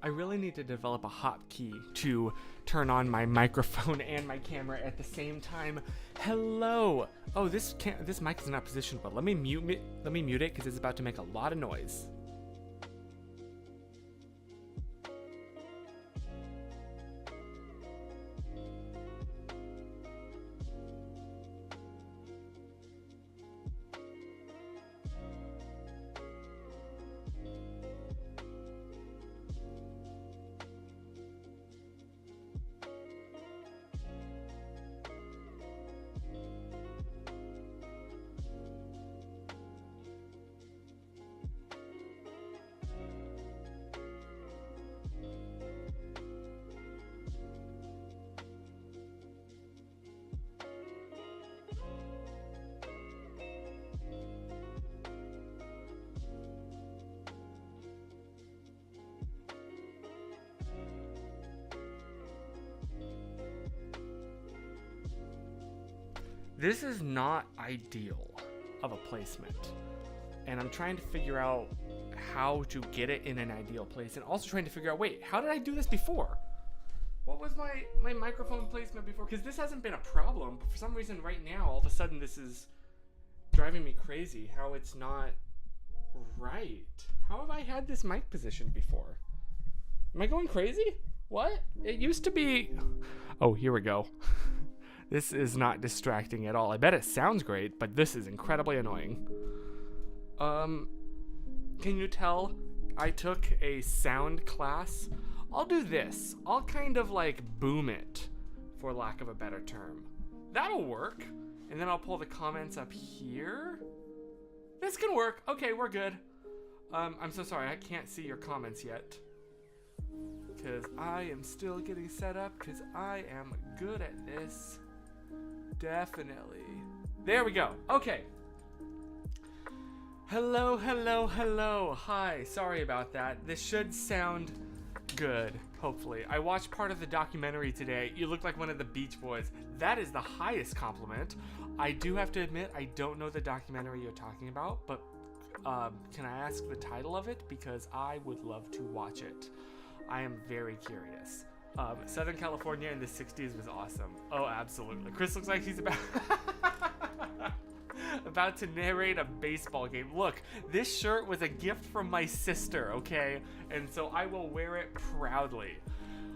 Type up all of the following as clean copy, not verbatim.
I really need to develop a hotkey to turn on my microphone and my camera at the same time. Hello. Oh, this mic is not positioned well. Let me mute it because it's about to make a lot of noise. This is not ideal of a placement, and I'm trying to figure out how to get it in an ideal place, and also trying to figure out, wait, how did I do this before? What was my microphone placement before? Because this hasn't been a problem, but for some reason right now, all of a sudden this is driving me crazy how it's not right. How have I had this mic position before? Am I going crazy? What? It used to be... Oh, here we go. This is not distracting at all. I bet it sounds great, but this is incredibly annoying. Can you tell I took a sound class? I'll do this. I'll kind of like boom it, for lack of a better term. That'll work. And then I'll pull the comments up here. This can work. Okay, we're good. I'm so sorry. I can't see your comments yet, because I am still getting set up, because I am good at this. Definitely. There we go. Okay. Hello, hello, hello. Hi. Sorry about that. This should sound good, hopefully. I watched part of the documentary today. You look like one of the Beach Boys. That is the highest compliment. I do have to admit, I don't know the documentary you're talking about, but can I ask the title of it? Because I would love to watch it. I am very curious. Southern California in the 60s was awesome. Oh, absolutely. Chris looks like he's about to narrate a baseball game. Look, this shirt was a gift from my sister, okay? And so I will wear it proudly.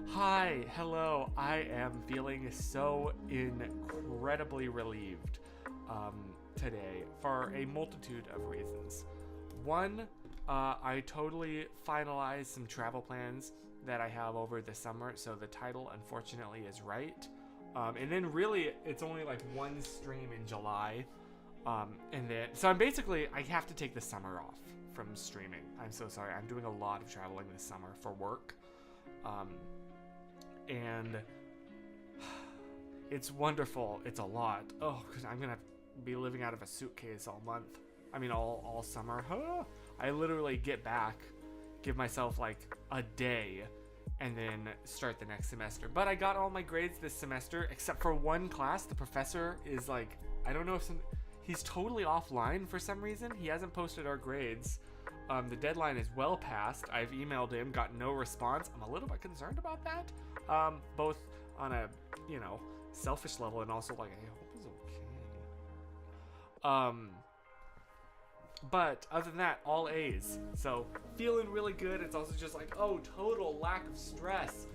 Hi, hello. I am feeling so incredibly relieved today for a multitude of reasons. One, I totally finalized some travel plans that I have over the summer, so the title unfortunately is right. And then really it's only like one stream in July, and then so I have to take the summer off from streaming. I'm so sorry. I'm doing a lot of traveling this summer for work, and it's wonderful. It's a lot. Oh, because I'm gonna be living out of a suitcase all month. I mean all summer. I literally get back, give myself like a day, and then start the next semester. But I got all my grades this semester, except for one class. The professor is like, I don't know if he's totally offline for some reason. He hasn't posted our grades. The deadline is well past. I've emailed him, got no response. I'm a little bit concerned about that. Both on a, selfish level, and also like, I hope he's okay. But other than that, all A's. So feeling really good. It's also just like, total lack of stress.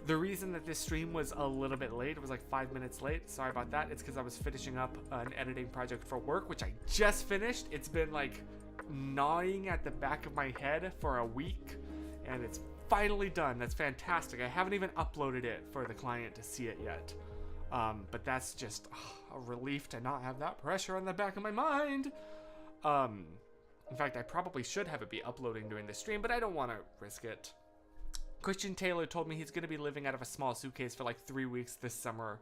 The reason that this stream was a little bit late, it was like 5 minutes late. Sorry about that. It's because I was finishing up an editing project for work, which I just finished. It's been like gnawing at the back of my head for a week, and it's finally done. That's fantastic. I haven't even uploaded it for the client to see it yet. But that's just a relief to not have that pressure on the back of my mind. In fact, I probably should have it be uploading during the stream, but I don't want to risk it. Christian Taylor told me he's going to be living out of a small suitcase for like 3 weeks this summer,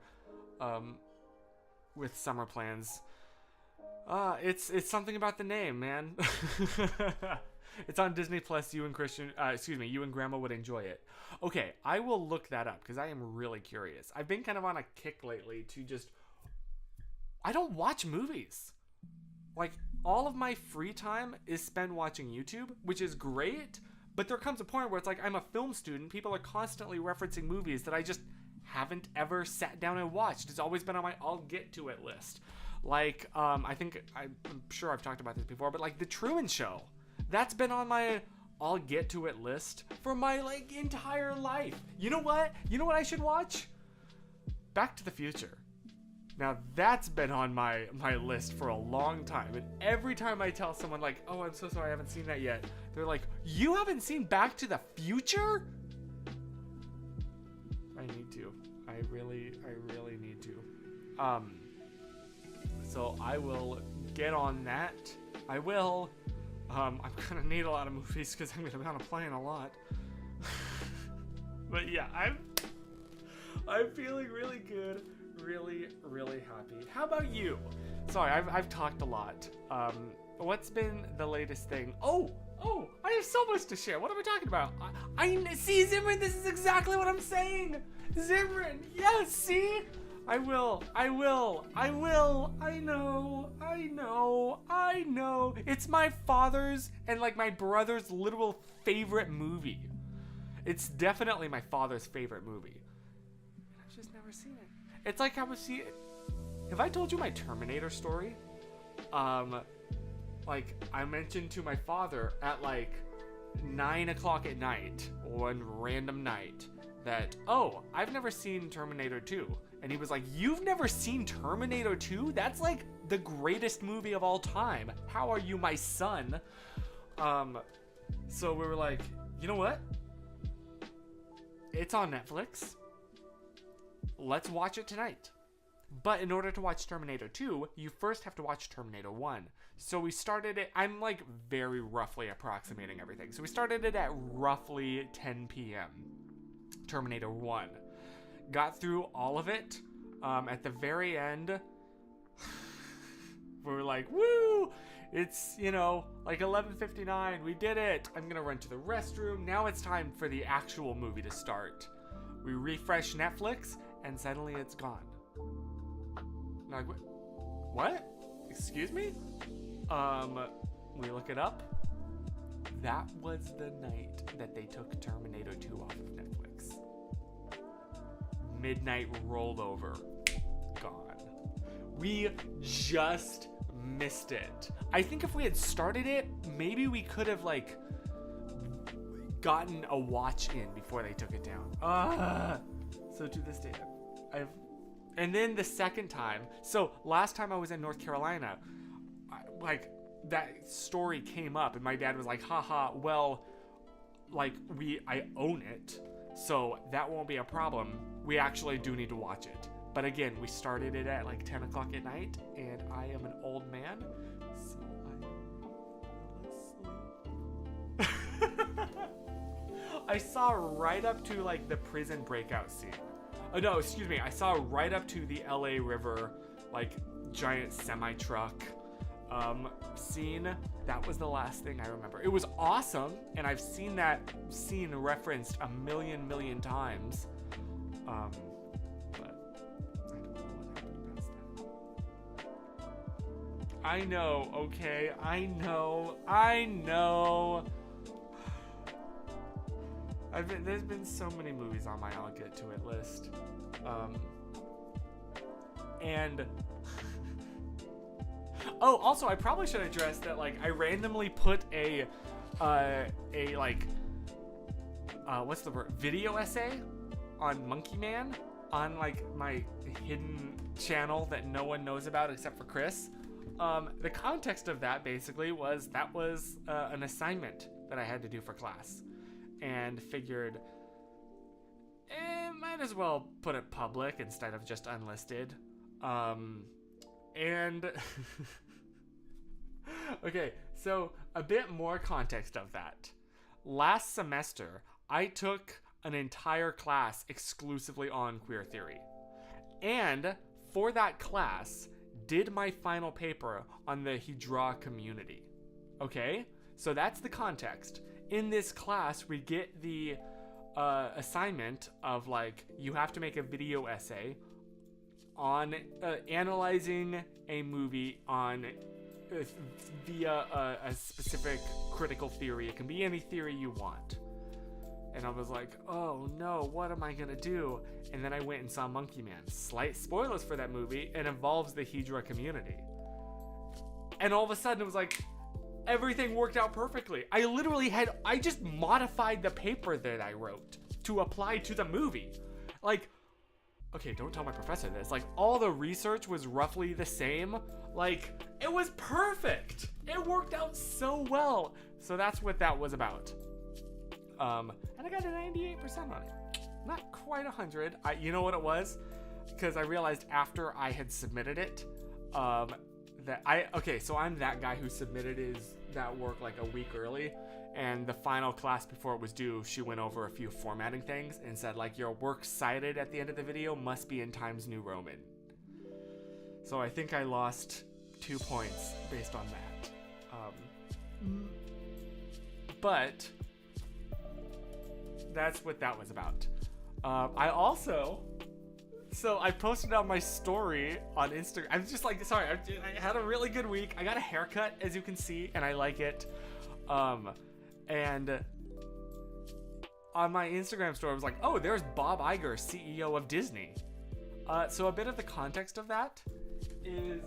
with summer plans. It's something about the name, man. It's on Disney Plus. You and Grandma would enjoy it. Okay, I will look that up because I am really curious. I've been kind of on a kick lately to I don't watch movies. Like, all of my free time is spent watching YouTube, which is great, But there comes a point where it's like, I'm a film student. People are constantly referencing movies that I just haven't ever sat down and watched. It's always been on my I'll get to it list. Like, I'm sure I've talked about this before, but like The Truman Show. That's been on my I'll get to it list for my like entire life. You know what? You know what I should watch? Back to the Future. Now that's been on my list for a long time, and every time I tell someone like, oh, I'm so sorry I haven't seen that yet, they're like, you haven't seen Back to the Future? I need to. I really need to. So I will get on that. I will. I'm gonna need a lot of movies because I'm gonna be on a plane a lot. But yeah, I'm feeling really good, really happy. How about you? Sorry, I've talked a lot. What's been the latest thing? Oh, I have so much to share. What am I talking about? I see, Zimran, this is exactly what I'm saying. Zimran, yes, see? I will. I know. It's my father's and like my brother's literal favorite movie. It's definitely my father's favorite movie. And I've just never seen it. It's like I was seeing. Have I told you my Terminator story? Like I mentioned to my father at like 9 o'clock at night, one random night, that, oh, I've never seen Terminator 2. And he was like, you've never seen Terminator 2? That's like the greatest movie of all time. How are you, my son? So we were like, you know what? It's on Netflix. Let's watch it tonight. But in order to watch Terminator 2, you first have to watch Terminator 1. So we started it, I'm like very roughly approximating everything. So we started it at roughly 10 p.m. Terminator 1. Got through all of it. At the very end, we were like, woo! It's, like 11:59. We did it. I'm gonna run to the restroom. Now it's time for the actual movie to start. We refresh Netflix, and suddenly it's gone. Like, what? Excuse me? We look it up. That was the night that they took Terminator 2 off of Netflix. Midnight rolled over. Gone. We just missed it. I think if we had started it, maybe we could have like gotten a watch in before they took it down. So to this day, and then the second time, so last time I was in North Carolina, that story came up and my dad was like, haha, well, like I own it, so that won't be a problem. We actually do need to watch it. But again, we started it at like 10 o'clock at night, and I am an old man, so I fell asleep. I saw right up to like the prison breakout scene. Oh no, excuse me. I saw right up to the LA River, like giant semi-truck scene. That was the last thing I remember. It was awesome, and I've seen that scene referenced a million times. But I don't know what happened past then. I know, okay? I know. There's been so many movies on my I'll get to it list. And oh, also I probably should address that like I randomly put a what's the word? Video essay on Monkey Man on like my hidden channel that no one knows about except for Chris. The context of that basically was an assignment that I had to do for class, and figured might as well put it public instead of just unlisted. And okay, so a bit more context of that. Last semester, I took an entire class exclusively on queer theory. And for that class, did my final paper on the Hijra community. Okay? So that's the context. In this class, we get the assignment of like, you have to make a video essay on analyzing a movie on via a specific critical theory. It can be any theory you want. And I was like, oh no, what am I gonna do? And then I went and saw Monkey Man. Slight spoilers for that movie. It involves the Hedra community. And all of a sudden it was like, everything worked out perfectly. I just modified the paper that I wrote to apply to the movie. Like, okay, don't tell my professor this. Like, all the research was roughly the same. Like, it was perfect. It worked out so well. So that's what that was about. And I got a 98% on it. Not quite 100. You know what it was? Because I realized after I had submitted it, so I'm that guy who submitted that work like a week early, and the final class before it was due, she went over a few formatting things and said, like, your works cited at the end of the video must be in Times New Roman. So I think I lost 2 points based on that. But that's what that was about. I posted on my story on Instagram. I'm just like, sorry, I had a really good week. I got a haircut, as you can see, and I like it. And on my Instagram story, I was like, oh, there's Bob Iger, CEO of Disney. So a bit of the context of that is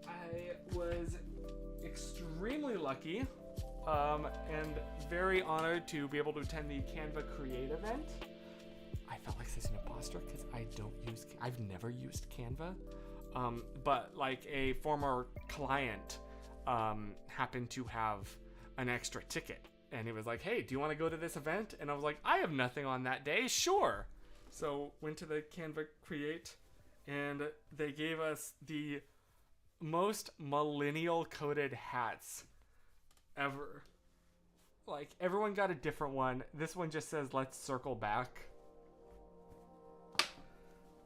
I was extremely lucky and very honored to be able to attend the Canva Create event. I felt like such an imposter because I've never used Canva. But like a former client happened to have an extra ticket, and he was like, hey, do you want to go to this event? And I was like, I have nothing on that day, sure. So went to the Canva Create, and they gave us the most millennial coded hats ever. Like, everyone got a different one. This one just says, let's circle back.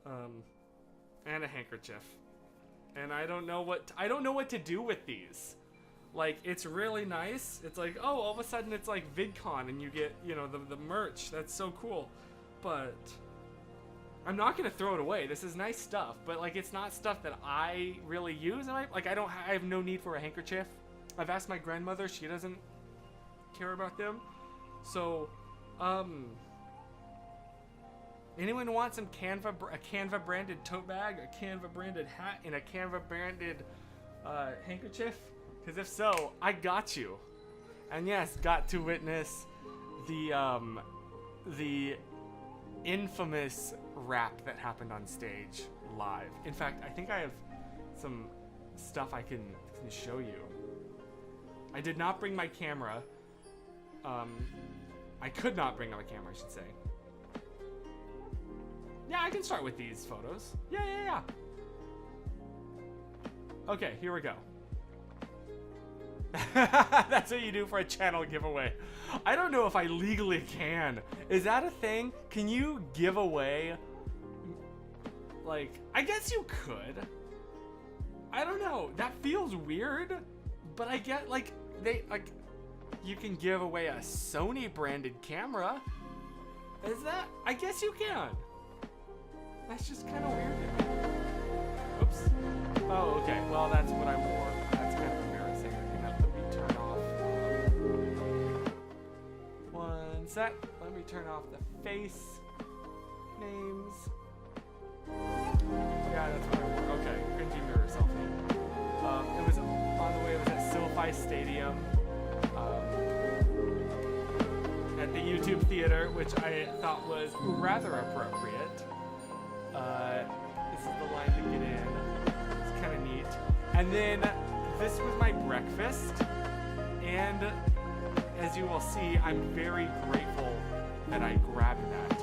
And a handkerchief. And I don't know what to do with these. Like, it's really nice. It's like, oh, all of a sudden it's like VidCon and you get, the merch. That's so cool. But I'm not gonna throw it away. This is nice stuff, but like, it's not stuff that I really use. I have no need for a handkerchief. I've asked my grandmother, she doesn't care about them. So, anyone want some a Canva branded tote bag, a Canva branded hat, and a Canva branded handkerchief? Because if so, I got you. And yes, got to witness the infamous rap that happened on stage live. In fact, I think I have some stuff I can show you. I did not bring my camera. I could not bring my camera, I should say. Yeah, I can start with these photos. Yeah. Okay, here we go. That's what you do for a channel giveaway. I don't know if I legally can. Is that a thing? Can you give away? Like, I guess you could. I don't know. That feels weird. But I get, like, you can give away a Sony branded camera. Is that? I guess you can. That's just kind of weird to me. Oops. Oh, okay. Well, that's what I wore. That's kind of embarrassing. I'm gonna let me turn off. One sec. Let me turn off the face names. Yeah, that's what I wore. Okay. Cringy mirror selfie. It was on the way. It was at SoFi Stadium. At the YouTube Theater, which I thought was rather appropriate. This is the line to get in. It's kind of neat. And then this was my breakfast. And as you will see, I'm very grateful that I grabbed that.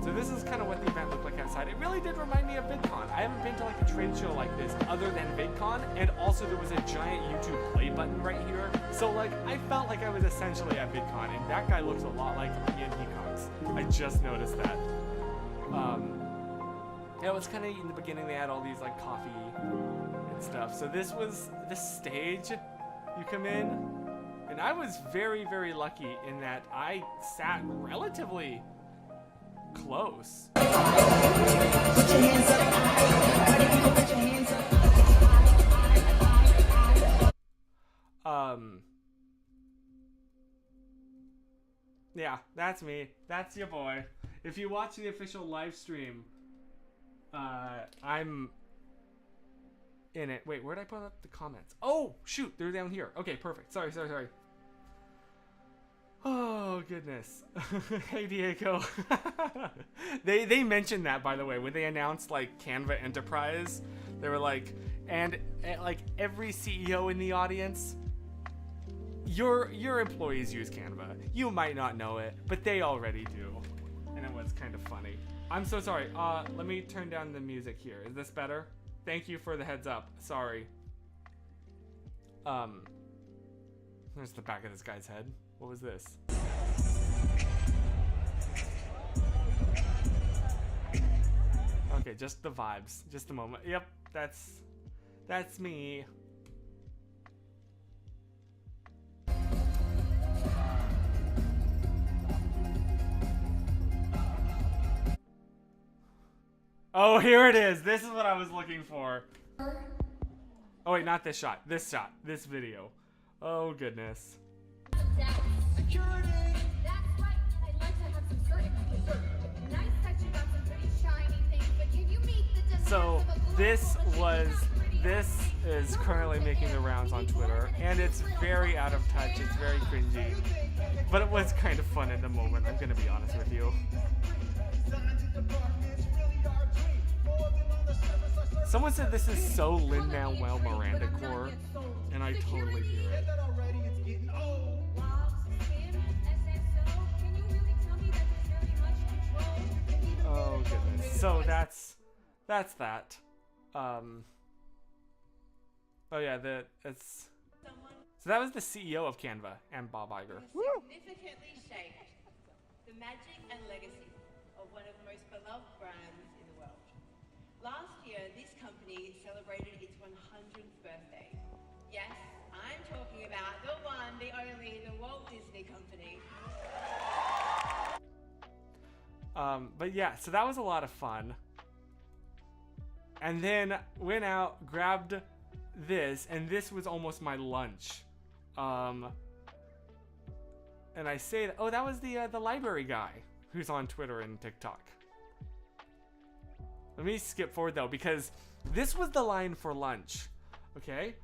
So this is kind of what the event looked like outside. It really did remind me of VidCon. I haven't been to like a trade show like this other than VidCon. And also there was a giant YouTube play button right here. So like, I felt like I was essentially at VidCon. And that guy looks a lot like Ian Hecox. I just noticed that. Yeah, it was kind of in the beginning, they had all these like coffee and stuff. So this was the stage. You come in, and I was very, very lucky in that I sat relatively close. Put your hands up. Put your hands up. Yeah, that's me. That's your boy. If you watch the official live stream, I'm in it. Wait, where'd I put up the comments? Oh, shoot, they're down here. Okay, perfect. Sorry. Oh, goodness. Hey, Diego. They mentioned that, by the way, when they announced, like, Canva Enterprise. They were like, and like, every CEO in the audience, your employees use Canva. You might not know it, but they already do. And it was kind of funny. I'm so sorry. Let me turn down the music here. Is this better? Thank you for the heads up. Sorry. There's the back of this guy's head. What was this? Okay, just the vibes. Just a moment. Yep, that's me. Oh, here it is. This is what I was looking for. Oh wait, not this shot. This shot. This video. Oh goodness. Security! That's right, I'd like to have some certain. Nice that you got some pretty shiny things, but can you meet the demands So of a this is currently making the rounds on Twitter, and it's very out of touch. It's very cringy, but it was kind of fun in the moment. I'm gonna be honest with you. Someone said this is so Lin-Manuel Miranda core, and I totally hear it. Oh goodness. So that's that. Oh yeah, so that was the CEO of Canva and Bob Iger. Significantly shaped the magic and legacy of one of the most beloved brands in the world. Last year, this company celebrated its 100th birthday. Yes, I'm talking about the one, the only, the Walt Disney Company. But yeah, so that was a lot of fun. And then went out, grabbed this, and this was almost my lunch. And I say that, oh, that was the library guy who's on Twitter and TikTok. Let me skip forward though, because this was the line for lunch. Okay?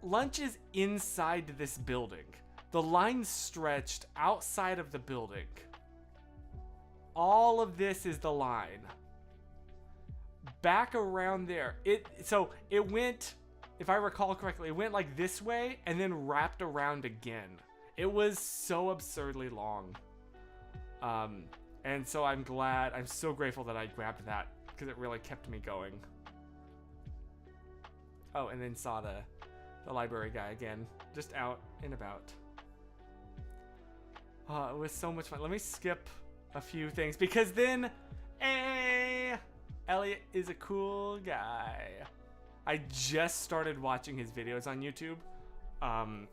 Lunch is inside this building. The line stretched outside of the building. All of this is the line. Back around there. So it went, if I recall correctly, it went like this way and then wrapped around again. It was so absurdly long. And so I'm so grateful that I grabbed that because it really kept me going. Oh, and then saw the library guy again, just out and about. Oh, it was so much fun. Let me skip a few things because then, Elliot is a cool guy. I just started watching his videos on YouTube. Oh,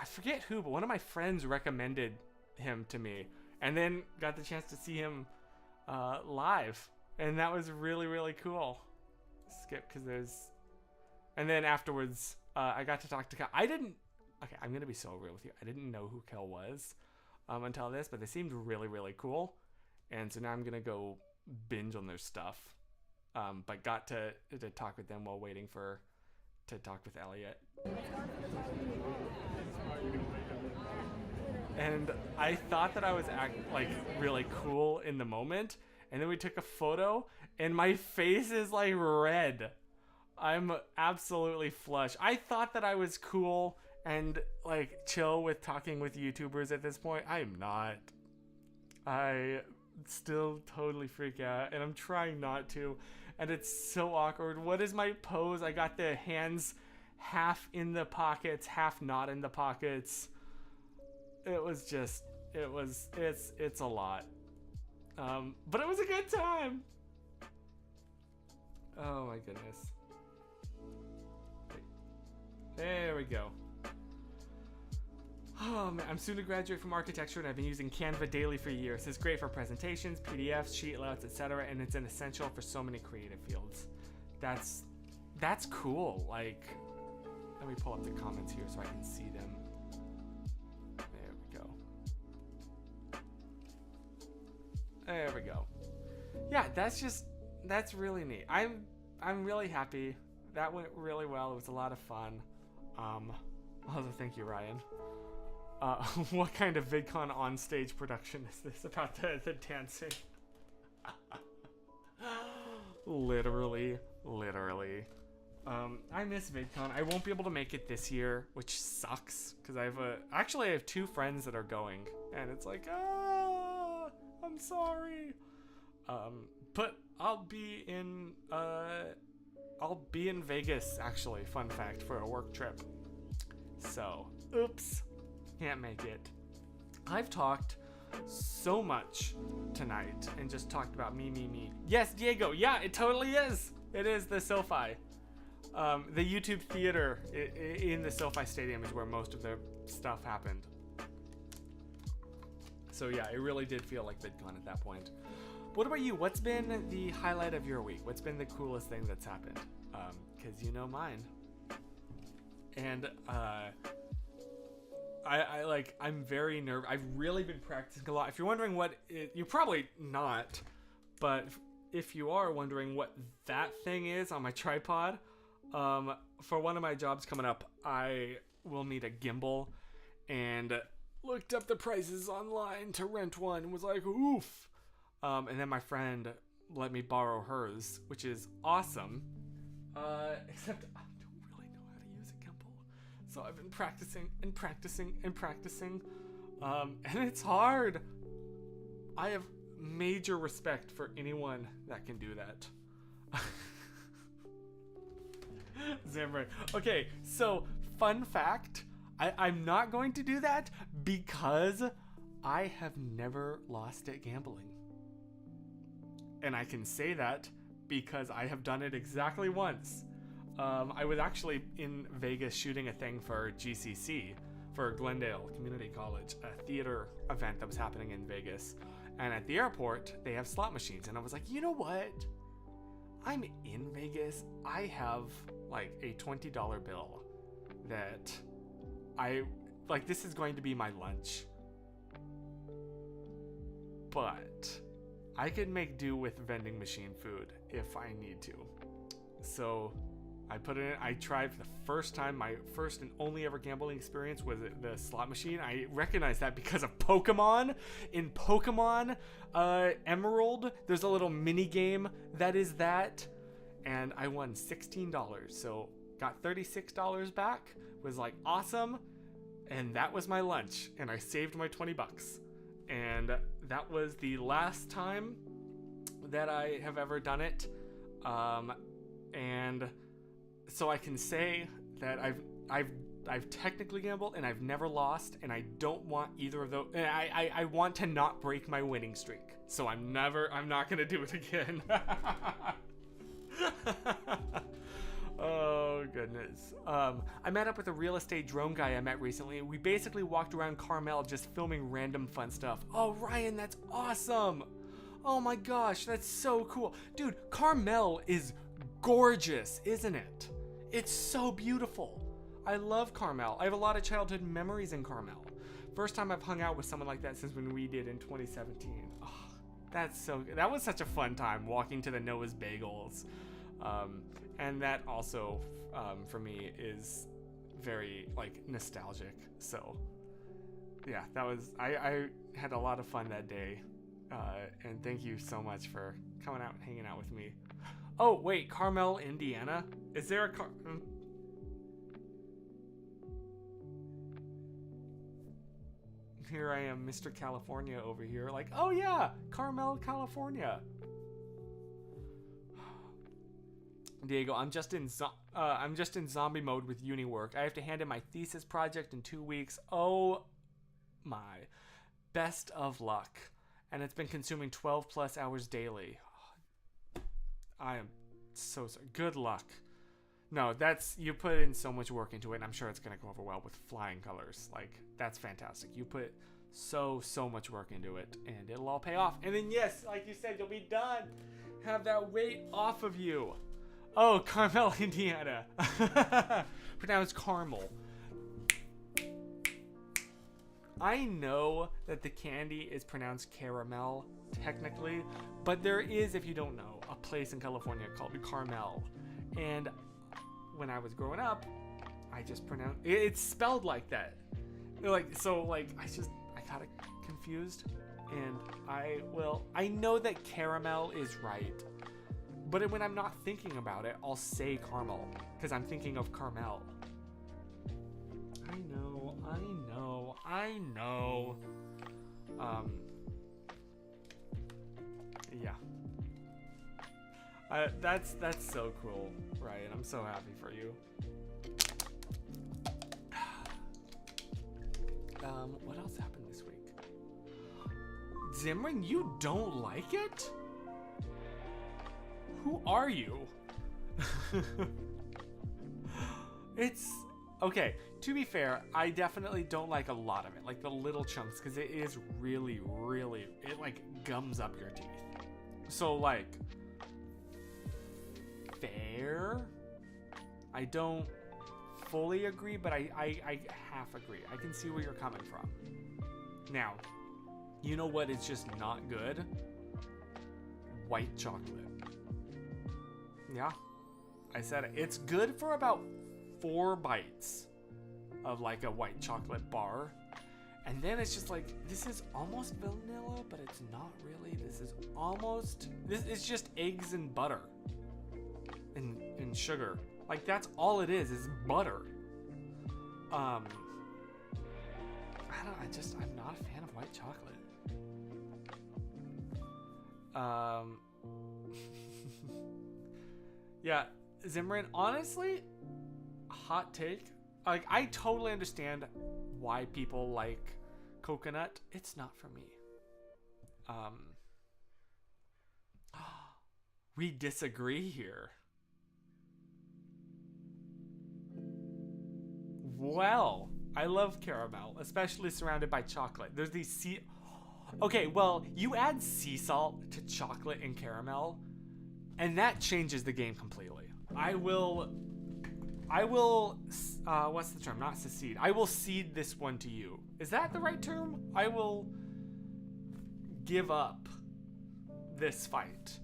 I forget who, but one of my friends recommended him to me, and then got the chance to see him live, and that was really, really cool. Skip because there's, and then afterwards, I got to talk to Kel. Okay, I'm gonna be so real with you. I didn't know who Kel was until this, but they seemed really, really cool, and so now I'm gonna go binge on their stuff. But got to talk with them while waiting to talk with Elliot. And I thought that I was really cool in the moment, and then we took a photo, and my face is like red. I'm absolutely flush. I thought that I was cool and like chill with talking with YouTubers at this point. I am not. I still totally freak out, and I'm trying not to, and it's so awkward. What is my pose? I got the hands half in the pockets, half not in the pockets. It's a lot. But it was a good time. Oh my goodness. There we go. Oh man, I'm soon to graduate from architecture, and I've been using Canva daily for years. It's great for presentations, PDFs, sheet layouts, etc., and it's an essential for so many creative fields. That's cool. Like, let me pull up the comments here so I can see them. There we go. There we go. Yeah, that's really neat. I'm really happy. That went really well. It was a lot of fun. Also, thank you, Ryan. What kind of VidCon on-stage production is this about the dancing? Literally. I miss VidCon. I won't be able to make it this year, which sucks because I have 2 friends that are going, and it's like, I'm sorry. But I'll be in Vegas actually. Fun fact, for a work trip. So, oops, can't make it. I've talked so much tonight and just talked about me. Yes, Diego. Yeah, it totally is. It is the SoFi. The YouTube theater in the SoFi Stadium is where most of their stuff happened. So yeah, it really did feel like VidCon at that point. What about you? What's been the highlight of your week? What's been the coolest thing that's happened? Because you know mine. And I'm very nervous. I've really been practicing a lot. If you're wondering you're probably not, but if you are wondering what that thing is on my tripod, for one of my jobs coming up, I will need a gimbal, and looked up the prices online to rent one and was like, oof. And then my friend let me borrow hers, which is awesome. Except I don't really know how to use a gimbal. So I've been practicing. And it's hard. I have major respect for anyone that can do that. Zambrain. Okay, so fun fact. I'm not going to do that because I have never lost at gambling. And I can say that because I have done it exactly once. I was actually in Vegas shooting a thing for GCC, for Glendale Community College, a theater event that was happening in Vegas. And at the airport, they have slot machines. And I was like, you know what? I'm in Vegas. I have like a $20 bill that this is going to be my lunch. But I could make do with vending machine food if I need to. So I put it in. I tried for the first time. My first and only ever gambling experience was the slot machine. I recognize that because of Pokemon. In Pokemon Emerald, there's a little mini game that is that. And I won $16. So got $36 back. Was like awesome. And that was my lunch. And I saved my $20. And that was the last time that I have ever done it. And so I can say that I've technically gambled and I've never lost, and I don't want either of those. I want to not break my winning streak. So I'm not gonna do it again. Oh goodness. I met up with a real estate drone guy I met recently. We basically walked around Carmel just filming random fun stuff. Oh, Ryan, that's awesome. Oh my gosh, that's so cool. Dude, Carmel is gorgeous, isn't it? It's so beautiful. I love Carmel. I have a lot of childhood memories in Carmel. First time I've hung out with someone like that since when we did in 2017. Oh, that's so good. That was such a fun time walking to the Noah's Bagels. And that also, for me, is very nostalgic. So yeah, that was, I had a lot of fun that day. And thank you so much for coming out and hanging out with me. Oh, wait, Carmel, Indiana? Is there a Here I am, Mr. California over here. Like, oh yeah, Carmel, California. Diego, I'm just in zombie mode with uni work. I have to hand in my thesis project in 2 weeks. Oh my. Best of luck. And it's been consuming 12 plus hours daily. I am so sorry. Good luck. No, you put in so much work into it, and I'm sure it's going to go over well with flying colors. That's fantastic. You put so much work into it, and it'll all pay off. And then, yes, like you said, you'll be done. Have that weight off of you. Oh, Carmel, Indiana. Pronounced Carmel. I know that the candy is pronounced caramel technically, but there is, if you don't know, a place in California called Carmel. And when I was growing up, I just pronounced it's spelled like that. Like, so like I got it confused, and I know that caramel is right, but when I'm not thinking about it, I'll say caramel because I'm thinking of Carmel. I know. Yeah. That's so cool, Ryan. I'm so happy for you. What else happened this week? Zimran, you don't like it? Who are you? It's okay. To be fair, I definitely don't like a lot of it, like the little chunks, because it is really, it like gums up your teeth. So like, fair. I don't fully agree, but I half agree. I can see where you're coming from. Now, you know what is just not good? White chocolate. Yeah, I said it. It's good for about 4 bites of like a white chocolate bar, and then it's just like, this is almost vanilla, but it's not really. This is just eggs and butter and sugar. Like, that's all it is butter. I'm not a fan of white chocolate. Yeah, Zimran, honestly, hot take. Like, I totally understand why people like coconut. It's not for me. We disagree here. Well, I love caramel, especially surrounded by chocolate. There's these Okay, well, you add sea salt to chocolate and caramel, and that changes the game completely. I will, what's the term? Not secede. I will cede this one to you. Is that the right term? I will give up this fight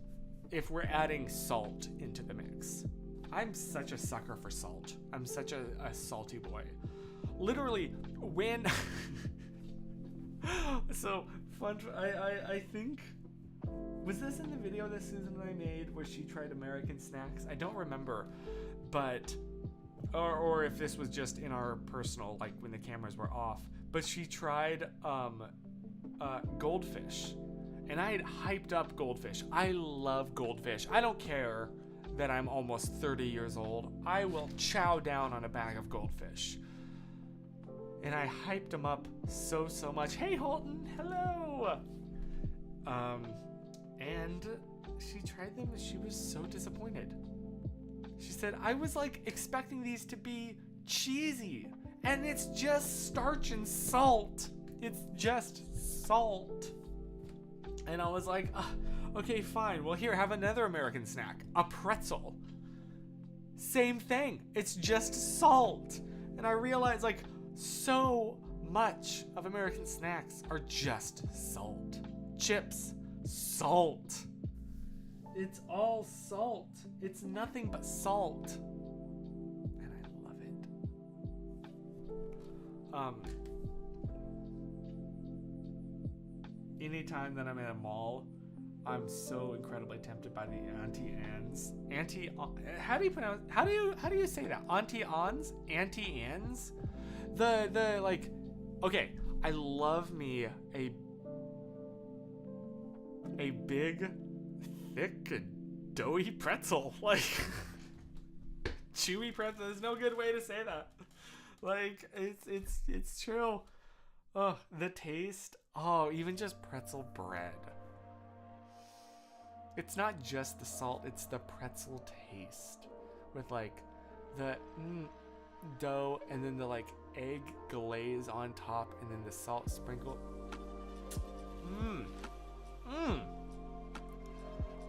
if we're adding salt into the mix. I'm such a sucker for salt. I'm such a salty boy. Literally, when... So, fun. I think... Was this in the video that Susan and I made where she tried American snacks? I don't remember. But... Or if this was just in our personal, like when the cameras were off. But she tried goldfish. And I had hyped up goldfish. I love goldfish. I don't care that I'm almost 30 years old. I will chow down on a bag of goldfish. And I hyped them up so much. Hey, Holton, hello. And she tried them and she was so disappointed. She said, I was like expecting these to be cheesy, and it's just starch and salt. It's just salt. And I was like, okay, fine. Well, here, have another American snack, a pretzel. Same thing. It's just salt. And I realized, like, so much of American snacks are just salt. Chips, salt. It's all salt. It's nothing but salt. And I love it. Anytime that I'm at a mall, I'm so incredibly tempted by the Auntie Anne's. How do you say that? Auntie Anne's? Auntie Anne's? The like, okay, I love me a big, thick, doughy pretzel. Like, chewy pretzel. There's no good way to say that. Like, it's true. Oh, the taste. Oh, even just pretzel bread. It's not just the salt, it's the pretzel taste. With like the dough and then the like egg glaze on top and then the salt sprinkle.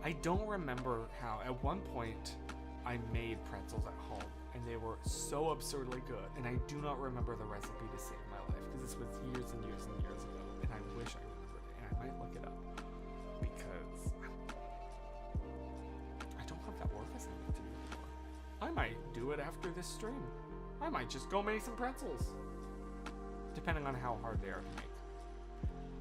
I don't remember how. At one point, I made pretzels at home and they were so absurdly good. And I do not remember the recipe to save my life because this was years and years and years ago, and I wish I remembered it. And I might look it up because I don't have that work assignment to do anymore. I might do it after this stream. I might just go make some pretzels, depending on how hard they are to make.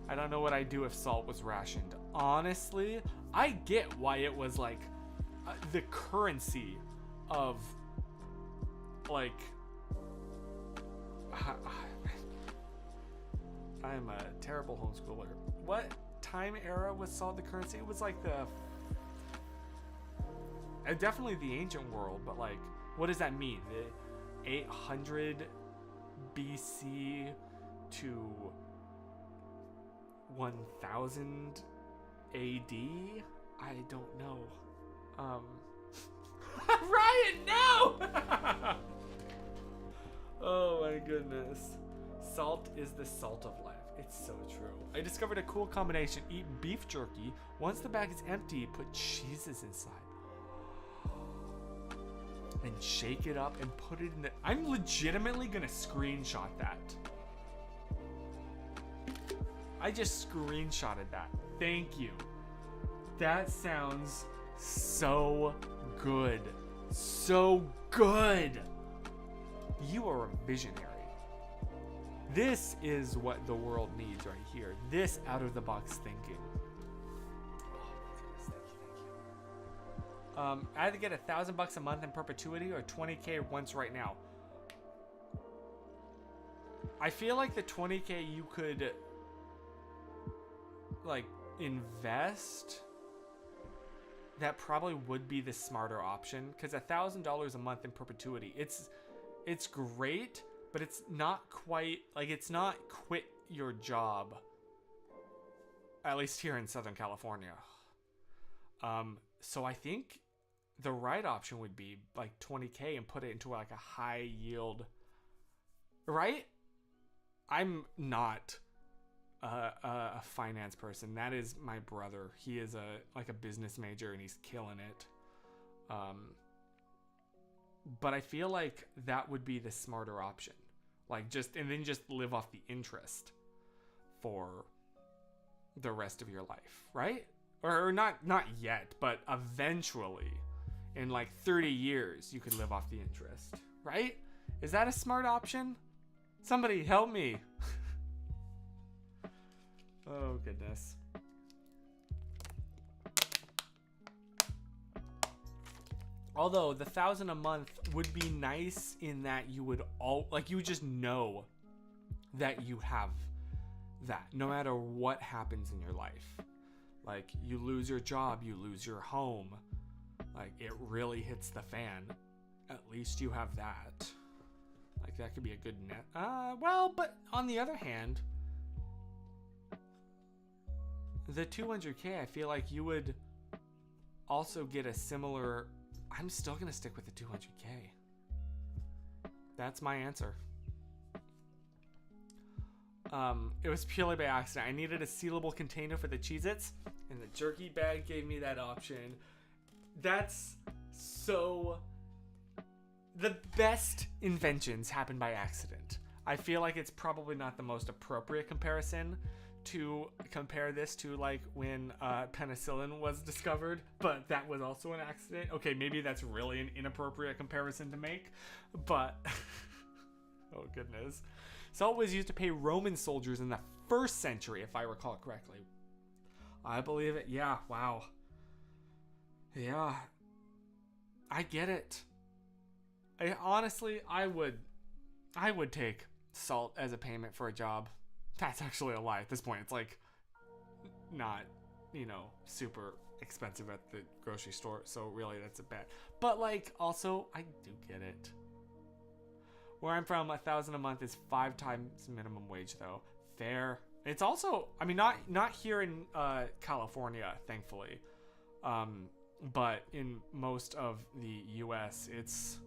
I don't know what I'd do if salt was rationed. Honestly, I get why it was like the currency of like I'm a terrible homeschooler. What time era was salt the currency? It was like the definitely the ancient world, but like what does that mean? The 800 BC to 1000 AD? I don't know. Ryan, no! Oh my goodness. Salt is the salt of life. It's so true. I discovered a cool combination. Eat beef jerky. Once the bag is empty, put cheeses inside. And shake it up and put it in the... I'm legitimately gonna screenshot that. I just screenshotted that. Thank you. That sounds so good. So good. You are a visionary. This is what the world needs right here. This out of the box thinking. Oh my goodness, thank you. I either get $1,000 a month in perpetuity or 20K once right now. I feel like the 20K you could like invest. That probably would be the smarter option, because $1,000 a month in perpetuity, it's great, but it's not quite like, it's not quit your job, at least here in Southern California. So I think the right option would be like 20K and put it into like a high yield, right? I'm not a finance person. That is my brother. He is a business major and he's killing it. But I feel like that would be the smarter option. Like just live off the interest for the rest of your life, right? Or not yet, but eventually in like 30 years you could live off the interest, right? Is that a smart option? Somebody help me. Oh, goodness. Although the $1,000 a month would be nice in that you would you would just know that you have that no matter what happens in your life. Like you lose your job, you lose your home, like it really hits the fan. At least you have that. Like that could be a good net. Well, but on the other hand, the 200K, I feel like you would also get a similar... I'm still going to stick with the 200K. That's my answer. It was purely by accident. I needed a sealable container for the Cheez-Its, and the jerky bag gave me that option. That's so... The best inventions happen by accident. I feel like it's probably not the most appropriate comparison to compare this to like when penicillin was discovered, but that was also an accident. Okay, maybe that's really an inappropriate comparison to make, but oh goodness. Salt was used to pay Roman soldiers in the 1st century, if I recall correctly. I believe it. Yeah, wow. Yeah, I get it. I would take salt as a payment for a job. That's actually a lie at this point. It's like not, super expensive at the grocery store. So really that's a bet. But like also I do get it. Where I'm from, $1,000 a month is 5 times minimum wage though. Fair. It's also, not here in California, thankfully. But in most of the US it's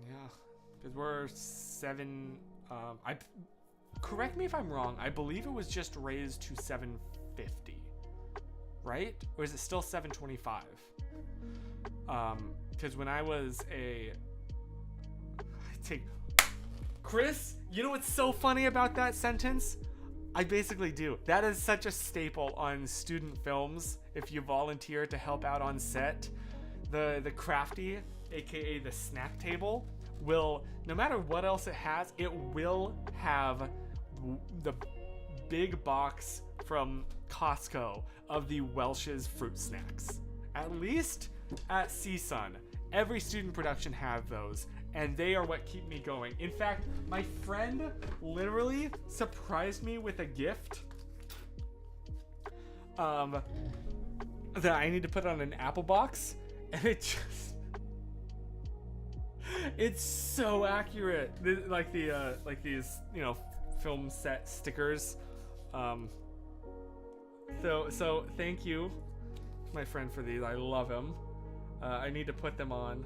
yeah. Because we're 7 correct me if I'm wrong. I believe it was just raised to $7.50, right? Or is it still $7.25? because when I was Chris, you know what's so funny about that sentence? I basically do. That is such a staple on student films. If you volunteer to help out on set, the crafty, aka the snack table, will, no matter what else it has, it will have the big box from Costco of the Welch's fruit snacks. At least at CSUN, every student production has those, and they are what keep me going. In fact, my friend literally surprised me with a gift that I need to put on an Apple box, and it's so accurate. Like these, you know, film set stickers. So thank you, my friend, for these. I love them. I need to put them on,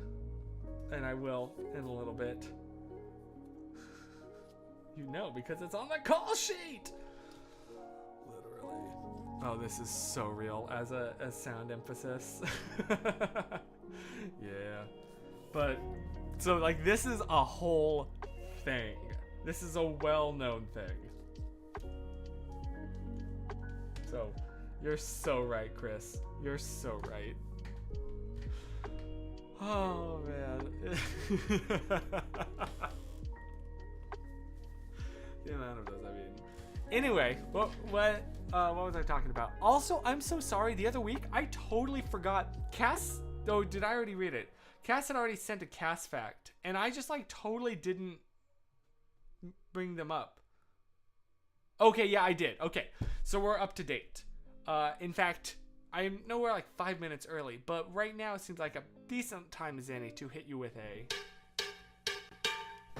and I will in a little bit. You know, because it's on the call sheet. Literally. Oh, this is so real as sound emphasis. Yeah. But so like this is a whole thing. This is a well-known thing. So, you're so right, Chris. You're so right. Oh man. The amount of those, I mean. Anyway, what was I talking about? Also, I'm so sorry. The other week, I totally forgot. Cass, oh, did I already read it? Cass had already sent a Cass fact, and I just like totally didn't bring them up. Okay, yeah, I did. Okay, so we're up to date. In fact, I know we're like 5 minutes early, but right now it seems like a decent time as any to hit you with a...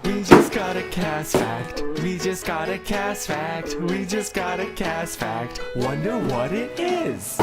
We just got a Cass fact. We just got a Cass fact. We just got a Cass fact. Wonder what it is.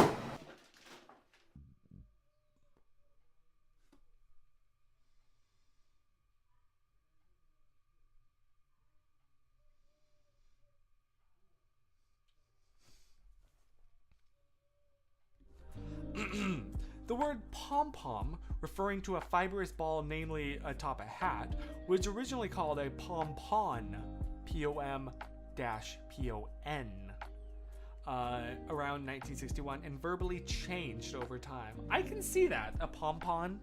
The word pom-pom, referring to a fibrous ball, namely atop a hat, was originally called a pompon, P-O-M-P-O-N, around 1961, and verbally changed over time. I can see that. A pom-pom.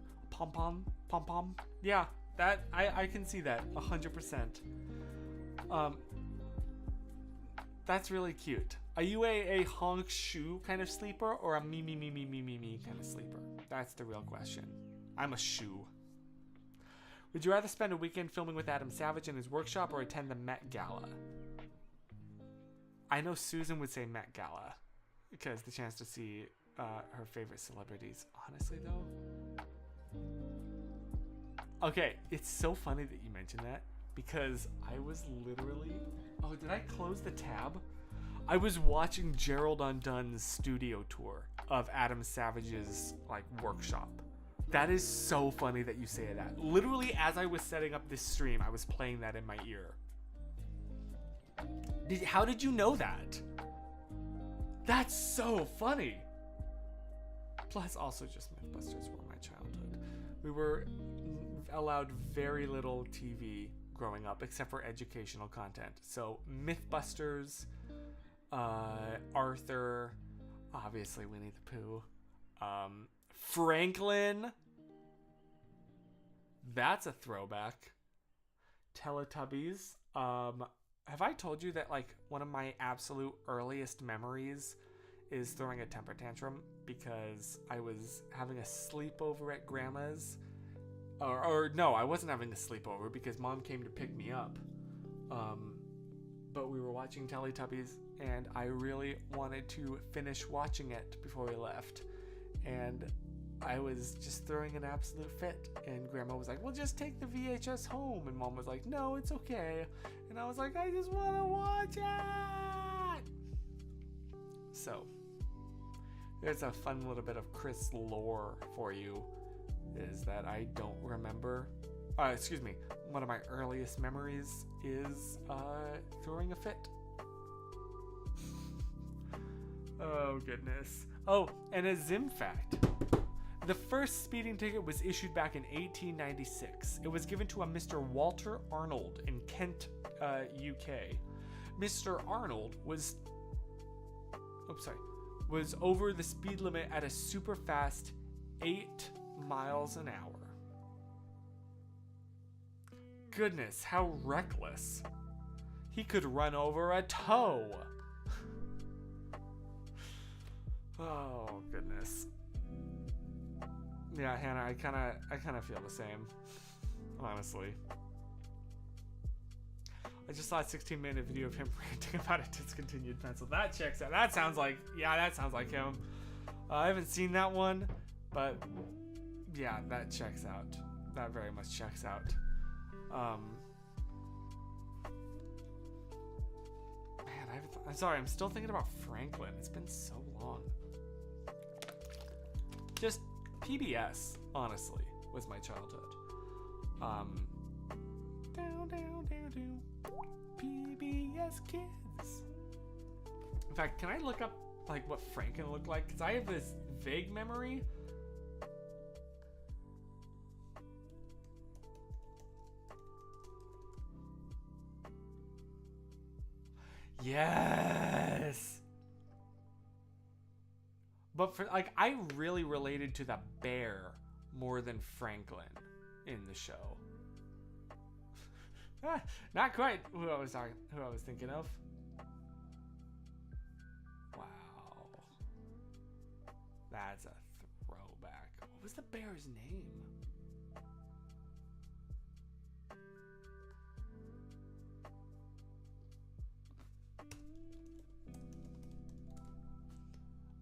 Yeah, that I can see that 100%. That's really cute. Are you a honk shoe kind of sleeper or a me kind of sleeper? That's the real question. I'm a shoe. Would you rather spend a weekend filming with Adam Savage in his workshop or attend the Met Gala? I know Susan would say Met Gala because the chance to see her favorite celebrities. Honestly, though. Okay, it's so funny that you mentioned that because I was literally... Oh, did I close the tab? I was watching Gerald Undon's studio tour of Adam Savage's like workshop. That is so funny that you say that. Literally, as I was setting up this stream, I was playing that in my ear. How did you know that? That's so funny. Plus, also just Mythbusters were my childhood. We were allowed very little TV growing up, except for educational content. So Mythbusters, Arthur, obviously Winnie the Pooh, Franklin, that's a throwback. Teletubbies. Have I told you that like one of my absolute earliest memories is throwing a temper tantrum because I was having a sleepover at grandma's, or no, I wasn't having a sleepover because mom came to pick me up, but we were watching Teletubbies and I really wanted to finish watching it before we left, and I was just throwing an absolute fit, and grandma was like, well, just take the VHS home, and mom was like, no, it's okay, and I was like, I just want to watch it. So there's a fun little bit of Chris lore for you, is that I don't remember, one of my earliest memories is throwing a fit. Oh goodness. Oh, and a Zim fact. The first speeding ticket was issued back in 1896. It was given to a Mr. Walter Arnold in Kent, UK. Mr. Arnold was over the speed limit at a super fast 8 miles an hour. Goodness, how reckless. He could run over a toe. Oh, goodness. Yeah, Hannah, I kind of feel the same, honestly. I just saw a 16-minute video of him ranting about a discontinued pencil. That checks out. That sounds like him. I haven't seen that one, but yeah, that checks out. That very much checks out. Man, I'm sorry. I'm still thinking about Franklin. It's been so long. Just PBS, honestly, was my childhood. Down, PBS Kids. In fact, can I look up like what Franklin looked like? Because I have this vague memory. Yes. But for like, I really related to the bear more than Franklin in the show. Not quite who I was thinking of. Wow. That's a throwback. What was the bear's name?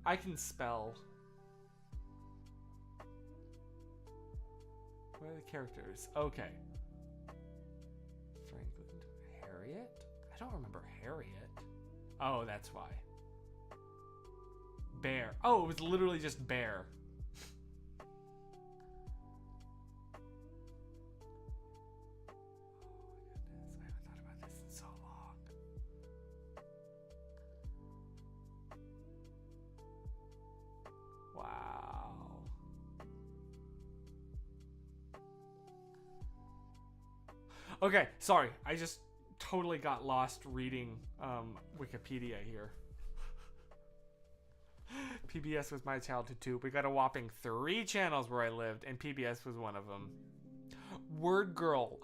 I can spell. What are the characters? Okay. Franklin. Harriet? I don't remember Harriet. Oh, that's why. Bear. Oh, it was literally just Bear. Oh my goodness, I haven't thought about this in so long. Wow. Okay, sorry. I just totally got lost reading Wikipedia here. PBS was my childhood too. We got a whopping 3 channels where I lived, and PBS was one of them. Word Girl.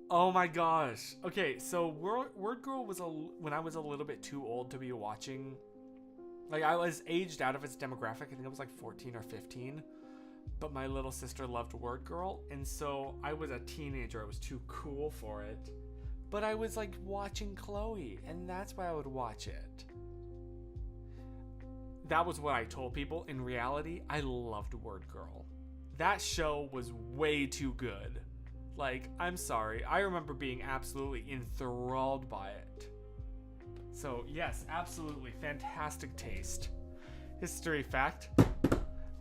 Oh my gosh. Okay, so Word Girl was when I was a little bit too old to be watching. Like, I was aged out of its demographic. I think I was like 14 or 15. But my little sister loved Word Girl, and so I was a teenager. I was too cool for it. But I was like watching Chloe, and that's why I would watch it. That was what I told people. In reality, I loved Word Girl. That show was way too good. Like, I'm sorry. I remember being absolutely enthralled by it. So, yes, absolutely. Fantastic taste. History fact.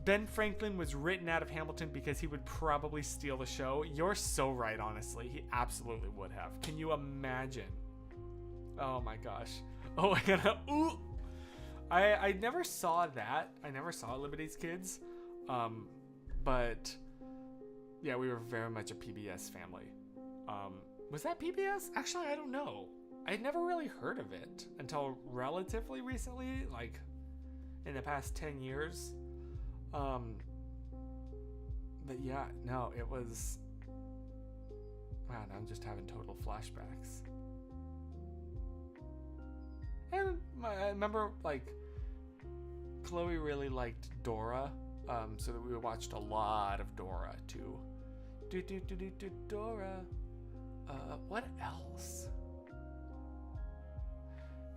Ben Franklin was written out of Hamilton because he would probably steal the show. You're so right, honestly. He absolutely would have. Can you imagine? Oh my gosh. Oh, I gotta... Ooh! I never saw that. I never saw Liberty's Kids. But... yeah, we were very much a PBS family. Was that PBS? Actually, I don't know. I'd never really heard of it until relatively recently, like in the past 10 years. But yeah, no, it was... wow, now I'm just having total flashbacks. And I remember, like, Chloe really liked Dora, so that we watched a lot of Dora, too. Dora. What else?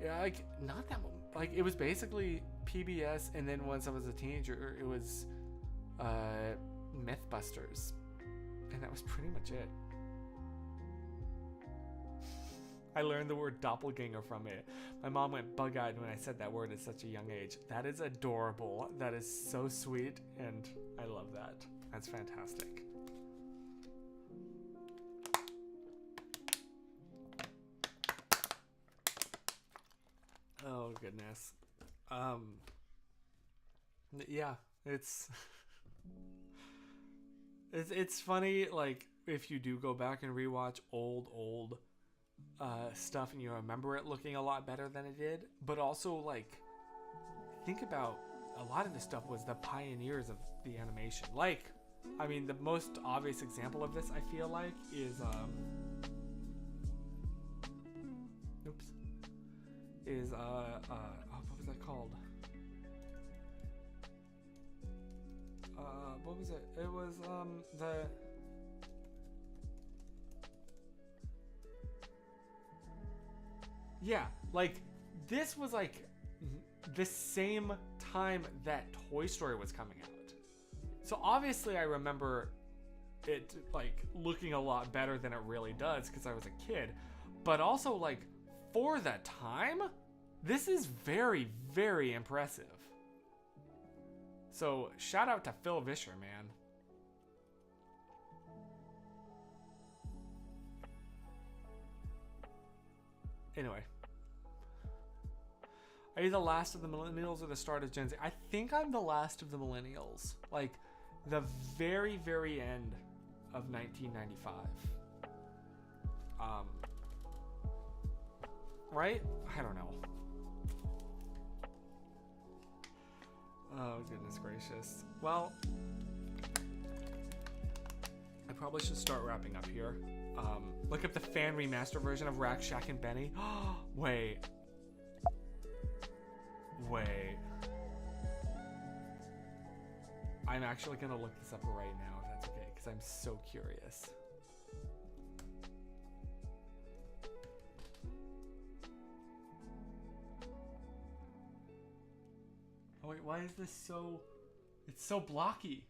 Yeah, like, not that one. Like, it was basically PBS, and then once I was a teenager, it was Mythbusters. And that was pretty much it. I learned the word doppelganger from it. My mom went bug-eyed when I said that word at such a young age. That is adorable. That is so sweet, and I love that. That's fantastic. Oh, goodness. Yeah, it's... It's funny, like, if you do go back and rewatch old stuff and you remember it looking a lot better than it did, but also, like, think about a lot of this stuff was the pioneers of the animation. Like, I mean, the most obvious example of this, I feel like, is what was that called? What was it? It was like, this was like the same time that Toy Story was coming out. So obviously I remember it like looking a lot better than it really does because I was a kid. But also, like, for the time, this is very, very impressive. So shout out to Phil Vischer, man. Anyway. Are you the last of the millennials or the start of Gen Z? I think I'm the last of the millennials. Like, the very, very end of 1995. Right? I don't know. Oh, goodness gracious. Well, I probably should start wrapping up here. Look up the fan remaster version of Rack, Shack, and Benny. Wait. I'm actually gonna look this up right now, if that's okay, because I'm so curious. Oh wait, why is this so... It's so blocky.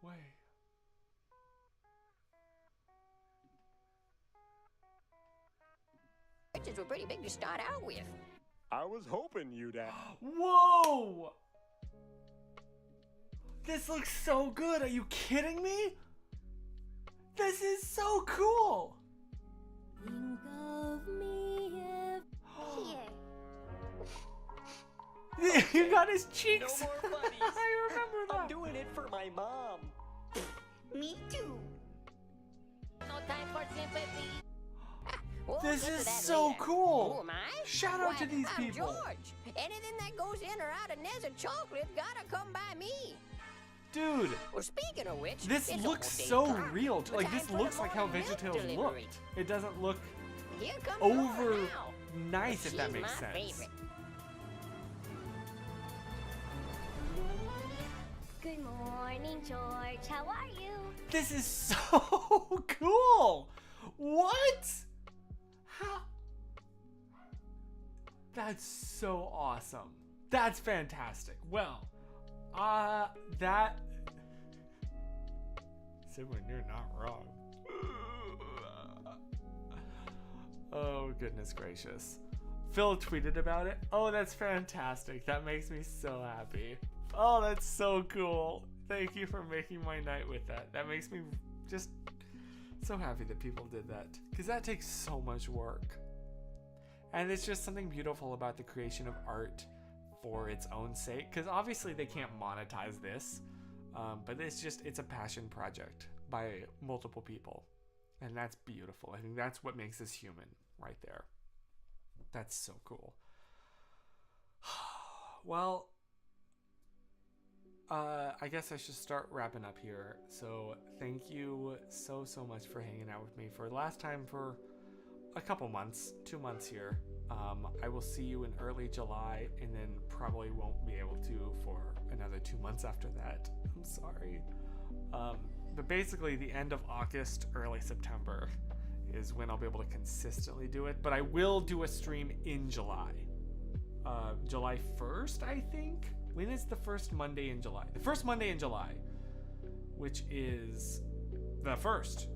Wait. Pictures were pretty big to start out with. I was hoping you'd ask. Whoa! This looks so good. Are you kidding me? This is so cool. Think of me if... You got his cheeks. No more buddies. I remember that. I'm doing it for my mom. Me too. No time for sympathy. We'll This get to is that so later. cool. Who am I? Shout out to Why, these I'm people. George. Anything that goes in or out of Neza chocolate gotta come by me. Dude, Well, speaking of which, this it's looks almost so 8 o'clock. real. Like, Time this for the looks like how morning milk VeggieTales delivery. looked. It doesn't look Here comes over Laura now. nice, if that She's makes my sense. favorite. Good morning, George. How are you? This is so cool. What? How? That's so awesome. That's fantastic. Well, that... Someone, you're not wrong. Oh, goodness gracious. Phil tweeted about it. Oh, that's fantastic. That makes me so happy. Oh, that's so cool. Thank you for making my night with that. That makes me just so happy that people did that, because that takes so much work. And it's just something beautiful about the creation of art for its own sake, because obviously they can't monetize this, but it's a passion project by multiple people, and that's beautiful. I think that's what makes us human right there. That's so cool. Well, I guess I should start wrapping up here. So thank you so much for hanging out with me for the last time for a couple months, 2 months here. I will see you in early July, and then probably won't be able to for another 2 months after that. I'm sorry. But basically the end of August, early September is when I'll be able to consistently do it. But I will do a stream in July. July 1st, I think? When is the first Monday in July? The first Monday in July, which is the 1st.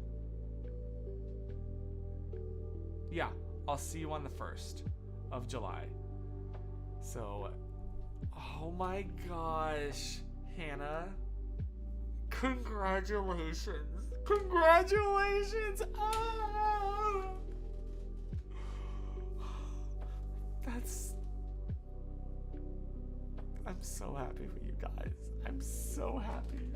Yeah, I'll see you on the 1st of July. So, oh my gosh, Hannah. Congratulations. Congratulations. Ah! I'm so happy for you guys. I'm so happy.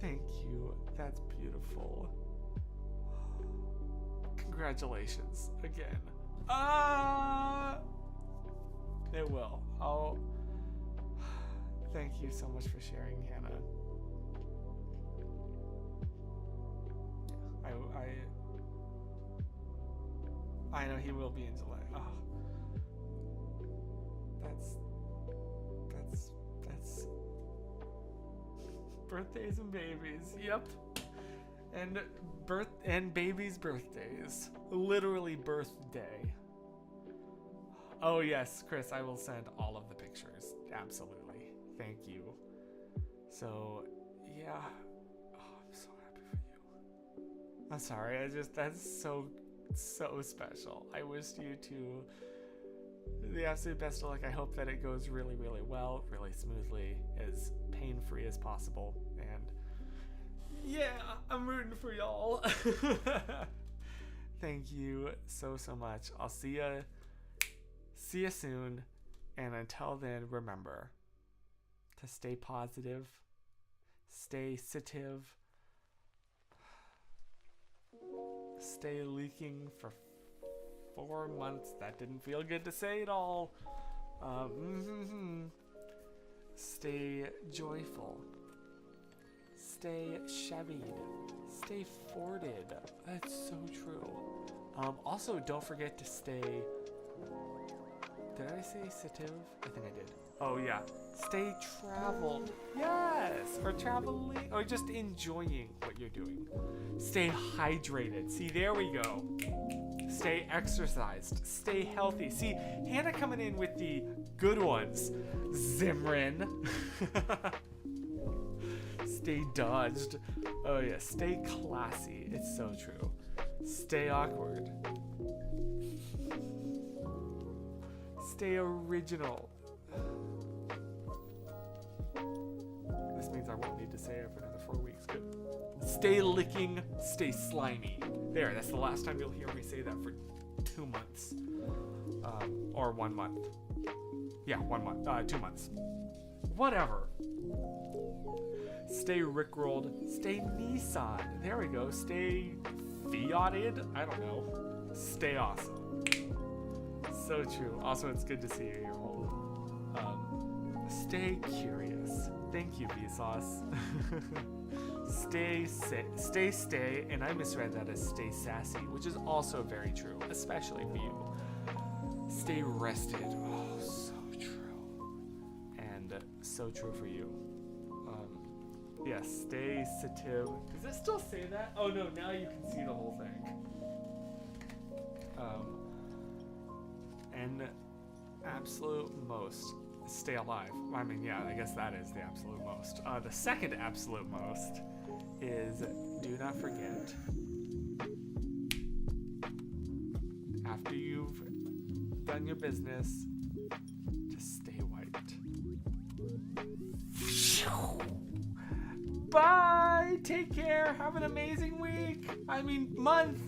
Thank you. That's beautiful. Congratulations again. It will. Oh, thank you so much for sharing, Hannah. I know he will be in July. Oh, that's birthdays and babies. Yep. And babies' birthdays. Literally birthday. Oh yes, Chris, I will send all of the pictures. Absolutely. Thank you. So, yeah. Oh, I'm so happy for you. I'm sorry, that's so special. I wish you two the absolute best of luck. I hope that it goes really, really well, really smoothly, as pain-free as possible. And yeah, I'm rooting for y'all. Thank you so much. I'll see you soon. And until then, remember to stay positive, stay sensitive, stay leaking for 4 months. That didn't feel good to say at all. Stay joyful. Stay chevied. Stay forded. That's so true. Also, don't forget to stay... Did I say sensitive? I think I did. Oh yeah. Stay traveled. Yes! Or traveling. Or just enjoying what you're doing. Stay hydrated. See, there we go. Stay exercised. Stay healthy. See, Hannah coming in with the good ones. Zimrin. Stay dodged. Oh yeah, stay classy. It's so true. Stay awkward. Stay original. This means I won't need to say it for another 4 weeks. Good. Stay licking, stay slimy. There, that's the last time you'll hear me say that for 2 months. Or 1 month. Yeah, 1 month. 2 months. Whatever. Stay rickrolled. Stay Nissan. There we go. Stay Fiated. I don't know. Stay awesome. So true. Also, it's good to see you here, Hold. Stay curious. Thank you, Vsauce. Stay, and I misread that as stay sassy, which is also very true, especially for you. Stay rested. Oh, so true. And so true for you. Yes, stay sensitive. Does it still say that? Oh no, now you can see the whole thing. And absolute most, stay alive. I mean, yeah, I guess that is the absolute most. The second absolute most is do not forget, after you've done your business, to stay wiped. Bye! Take care! Have an amazing week! I mean, month!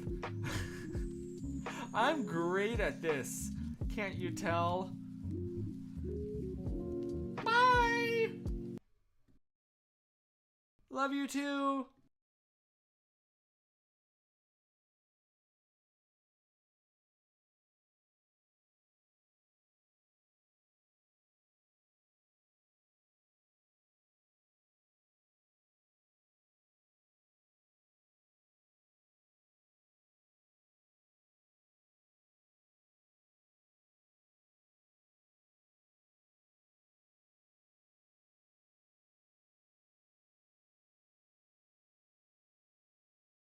I'm great at this. Can't you tell? Bye! Love you too!